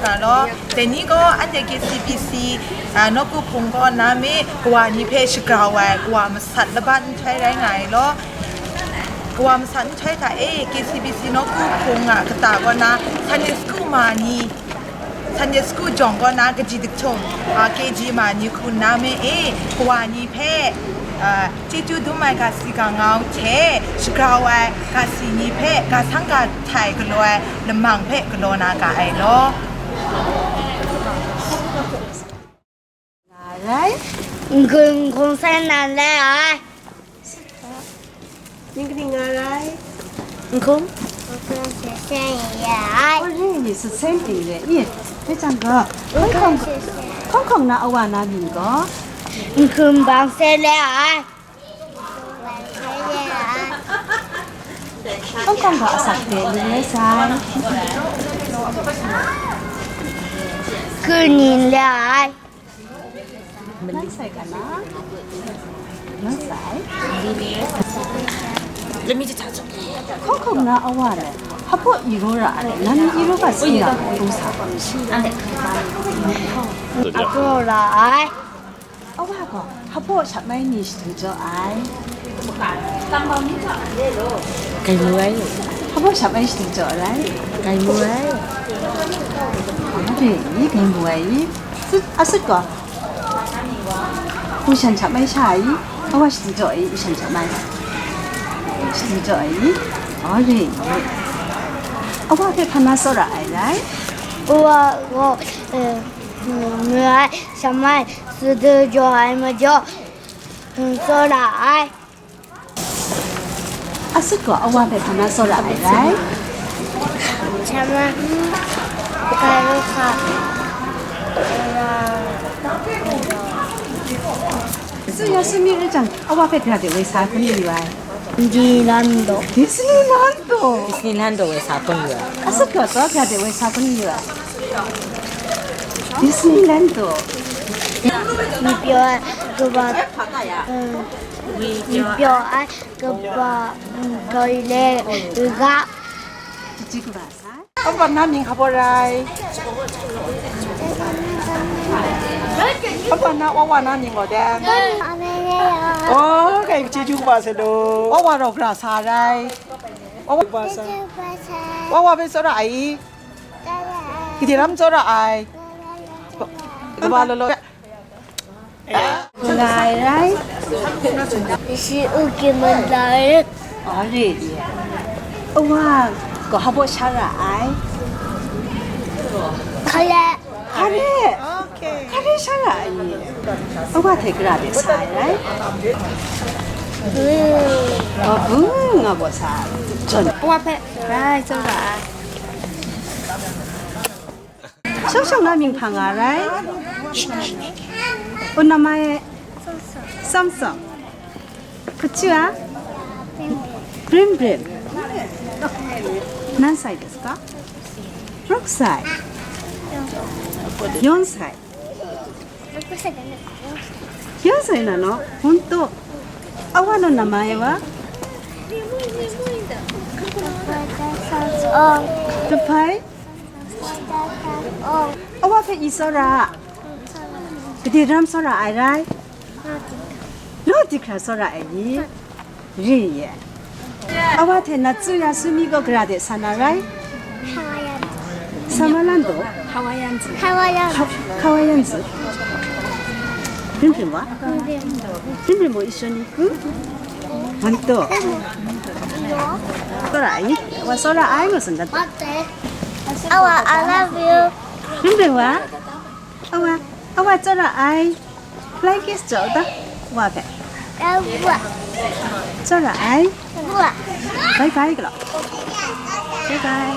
กันแล้วแต่นี้ก็อันเด็ก KCBC นกกูพงก็น้ำมีกว่านี้เพชรกราวไว้กว่ามันสัตว์ละบ้านใช้ได้ไงแล้วกว่ามันสันใช้ค่ะKCBC นกกูพงกระตากว่านะทันเดสกูมานี่ทันเดสกูจงก็นะกระจิตชงKGมานี่คุณน้ำมีกว่านี้เพจิจูดูไม่กาสิกังเอาเชสกราวไว้กาสินีเพกาสังกัดไทยกันเลยลำมังเพกันโลนากาไอ้ล้ออะไรคุณเส้นนั่นแหละนี่ก็เป็นอะไรคุณเส้นใหญ่โอ้ยนี่是生病的咦非常个空空那欧瓦那边个คุณบางเส้นแล้ว空空个สักเดลิเลยใช่คุณนินแล้วนั่นใส่กันนะนั่นใส่แล้วมีจะจัด空空那欧瓦嘞他不一路啦嘞那你一路把谁啦都啥阿婆来欧瓦个他不什么你是做爱ไก่มวย他不什么是做来ไก่มวย对你跟不爱是是个不想什么菜我是做爱想什么是做爱哦对我被看那说了爱来我没爱什么是的就爱么就说来是个我被看那说了爱来什么盖路卡是要是明日讲我被看的为啥分以外디란도 디즈니랜드 디즈니랜드에 4번이야是个多看的为啥分以外디즈니랜드 미뼈 그바 미뼈 그바 거일에 의가 지구 봐서 เอาวันน้ำยิงขับอะไรเอาวันน้ำว่าวันน้ำยิงหัวแดงโอ้ไก่จีจูบาเสดูว่าวันเราพระสาได้ว่าวันบาสว่าเป็นสระไอที่ที่น้ำสระไอตัวบาลเลย来来是乌鸡们来哦对哇个好不啥来카레 카레 카레啥来我睇个啦的啥来붕 아 뭐사 전 와페 라이 저라 소소나 민팡아라이 오나마에 썸썸 그치와 브림브림 몇 살ですか 6살 4살 4살なの本当アワの名前はルパイアワフェイソラ그디람소라알아로디크라소라아이리예 아와테 나츠야 스미고 그라데 사나라이 사마란도 하와이안즈 림림 와? 림림 뭐 이緒に行く?本当소라아이? 와 소라아이 무슨 다 맞대 아와 I love you 림림 와? 아와 소라아이 like is 좋다 와베 우와 소라아이 우와 바이바이 그럼 바이바이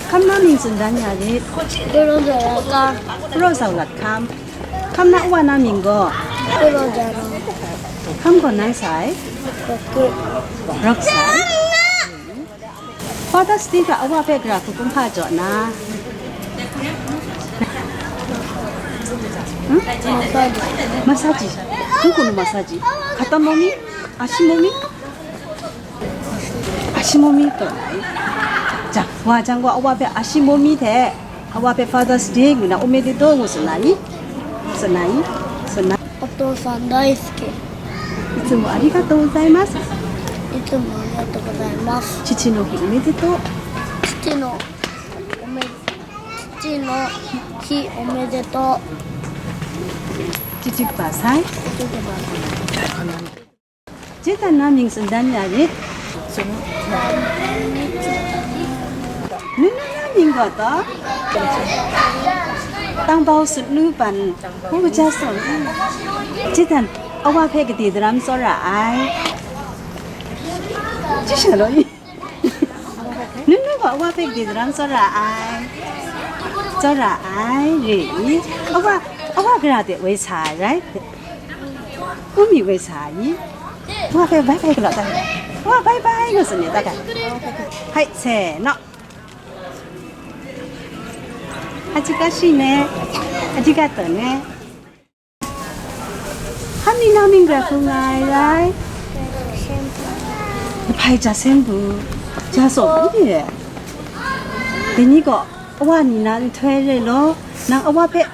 캄나민 순단야리 그러자가 프로사울랏캄 캄나 우와나민거 그러자가 캄거 난사이 럭사이 파다스티가 아와베그라 구kum파죠나 응? 마사지 누구는 마사지? 갖다 몸이? 아시몸이? 아시몸이 또 자, 와장과 어와베 아시모미데 어와베 Father's Day 나 오메데도 무슨 나이? 무슨 나이? 무슨 나이? お父さん大好き。いいつもありがとうございます。つもありがとうございます。父の日おめでとう。父の日おめでとう。 지직바사이. 제단 남ing 선단야리. 누나님 거다. 땅바우 슬루반 호자서. 제단 어와 페게디드람 소라 아이. 지셔로이. 누나가 어와 페게디드람 소라 아이. 소라 아이. 어와 그라데 왜 사라이? 꿈이 왜 사이? 와 바이바이 그러다. 와 바이바이 그러더니 다가. 하이 세노. 아직까지네. 아직까지네. 한니 나민가 궁아이라이. 파이자 생부. 자소 이게. 데니고 어와 니난 퇴레로 나 어와 페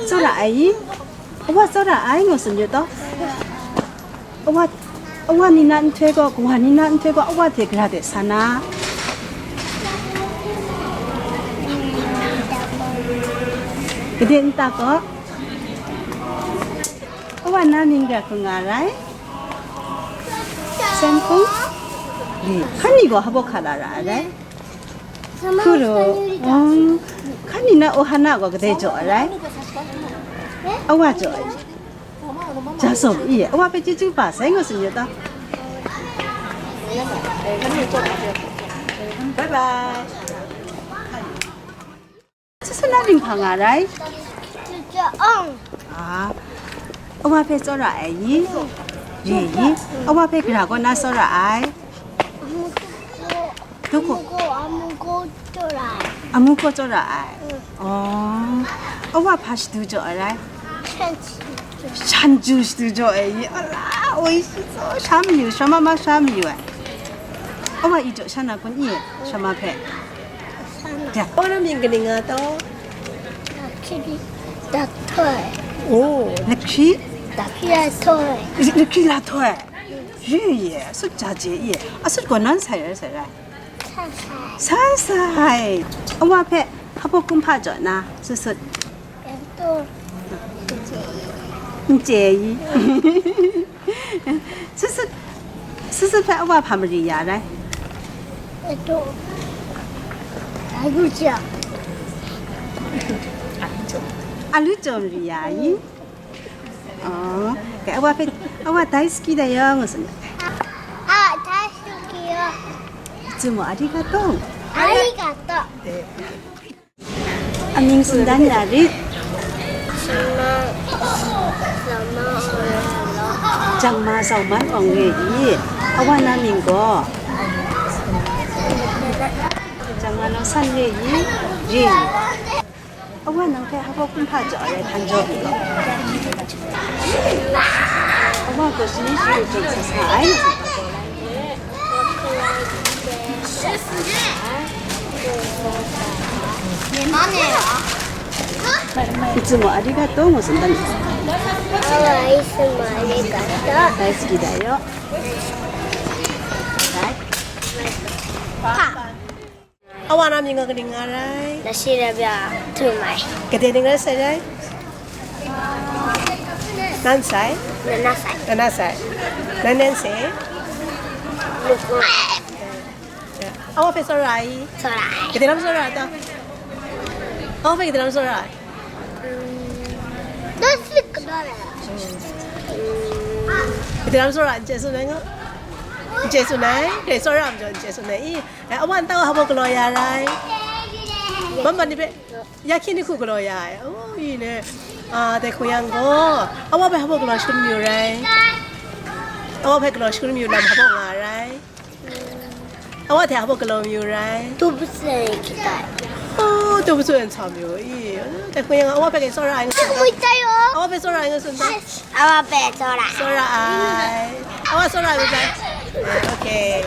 소라 아이? 어와 소라 아이 무슨 일도? 어와 니난 퇴고 고하니난 퇴고 어와 대그라데 사나? 그대 인따고? 어와 나민가 궁아라이? 샘풍? 네. 한이고 하복하라라 알아이? 그러. 칸이나 오하나고 그대 줘라이? 어와 줘. 자서 이 어와 배지주 봐서 이것은 여다. 바이바이. 스스나링 방아라이? 아. 어와 배 써라 아이? 예. 어와 배 그라고 나 써라 아이? 아무거 줘라 아이? 어와 파시도 줘라? 찬주시도 줘 아이? 알라 오이시소 샴유 샤마마 샴유 어와 이조 샤나군 이 샤마페 자 오라민 그린가 또. 오. 렉시? 렉시 라토에 예예 숫자지 예 아슬거는 살살라 살살 엄마 앞에 하복금 파줘나 스스 제이 스스 배 엄마 밤을이야래 알루좀이야이 cái ông 다이스키 다요 무슨 다이스키요. 좀 아리가또 아리가또. 안닝순단 야리 장마 sauman ong레이 아와나 민고 장마노 산레이 리 아와나 배 하고 kum파져래 단조비고 엄마 그 신이시를 좀 사사이いつもありがとうもすんだんです。いつもありがとう。大好きだよ。아와나 민가 그린가라이? 나시라비아 투마이. 그대는가 살아이? 난 살? 나나사이. 7살. 나는세? 누구? 아와 페 소라이? 소라이. 그대람 소라다. 아와 페 그대람 소라이. 나스크 나라. 그대람 소라 안 제수네가? 제수네? 그래 소라 안 제수네. 아와 안다고 하고 글로야라이. 맘만이 베 야키니 쿠 글로야. 오 이네. 아, 내 고향 거. 아와 베 하고 글로 시금 미우라이. 아와 베 글로 시금 미우람 하고 가라이. 아와 대 하고 글로 미우라이. 또 무슨 기다. 어, 또 무슨 참요. 이. 내 고향 아와 베게 소라 아이. 하고 있어요. 아와 베 소라 아이 쓴다. 아와 베소라. 소라 아이. 아와 소라 아이. 오케이.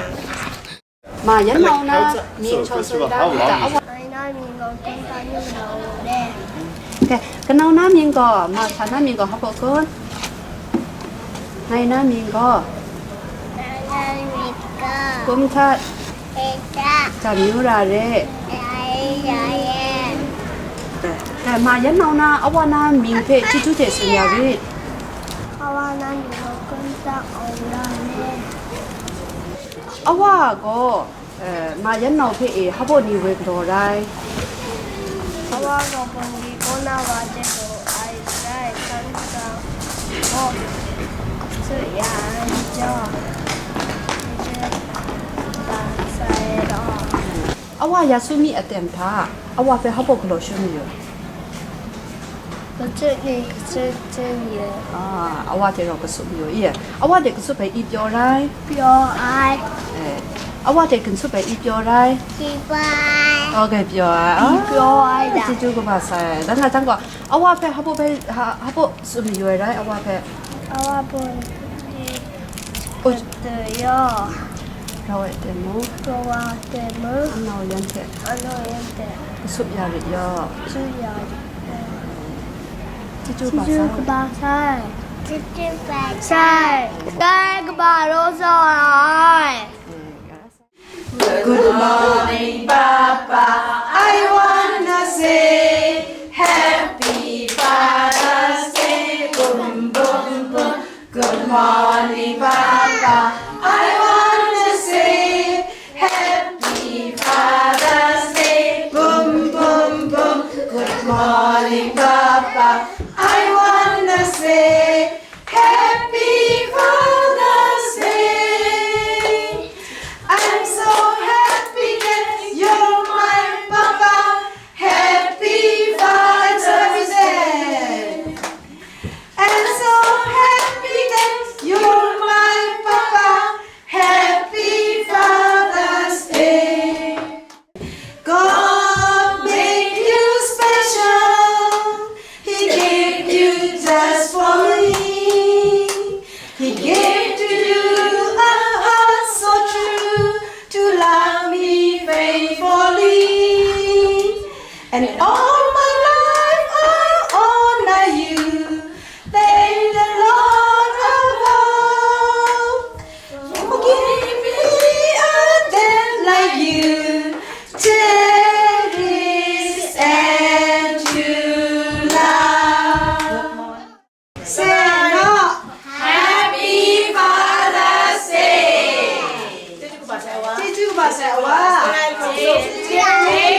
mà nhấn nào na miếng cho sôi ra cả Ai nói mình còn con ta như đầu đen. cái nào na miếng có mà thằng na miếng có học bộ con hay na miếng có Ai nói mình có. cũng thật Ê cha. chả miếng ra đấy Ai nói em. cái mà nhấn nào na ông anh na miếng phải chú chú thể sinh nhà đi Ai nói mình còn con ta ổn ra nè. ông à có mà nhấn nào phải học bộ đi về đồ đây Ai nói còn đi con nào vào chế độ ai sai con ta. Ô. Sự ăn cho. Ta sai đó. ông à ya sumi ở tiệm thà ông à phải học bộ cái sumi rồi Có chuyện gì chuyện gì à ông à thì rồi cái sumi rồi yeah ông à thì cái sumi ít vô đây Biểu ai ông à thì cái sumi ít vô đây Chị vai ok biểu à Biểu ai đã chị chú có bà sai đang là đang có ông à phải học bộ sumi rồi đấy ông à phải Awa pun ôi Betul ya rồi để nó Bawa temu anh nào nhận thế Ano yang tak cái súp nhà rồi yo Suya chị chú bà Cucu sai kebasai Cucu kebasai Saya kebaru soal Good morning, Papa. I wanna say Happy Father's Day. Boom, boom, boom. Good morning, Papa. I wanna say Happy Father's Day. Boom, boom, boom. Good morning, Papa. I wanna say Happy Father's Day. I'm so happy that you're my papa. Happy Father's Day. I'm so happy that you're my papa. Happy Father's Day. God made you special. He gave you just for me. He gave to you a heart so true to love me faithfully. And all my life I honor you. Thank the Lord above for giving me a dad like you. Cherish and to love. Santa, Happy Father's Day. ကျေးဇူးပါဆရာ။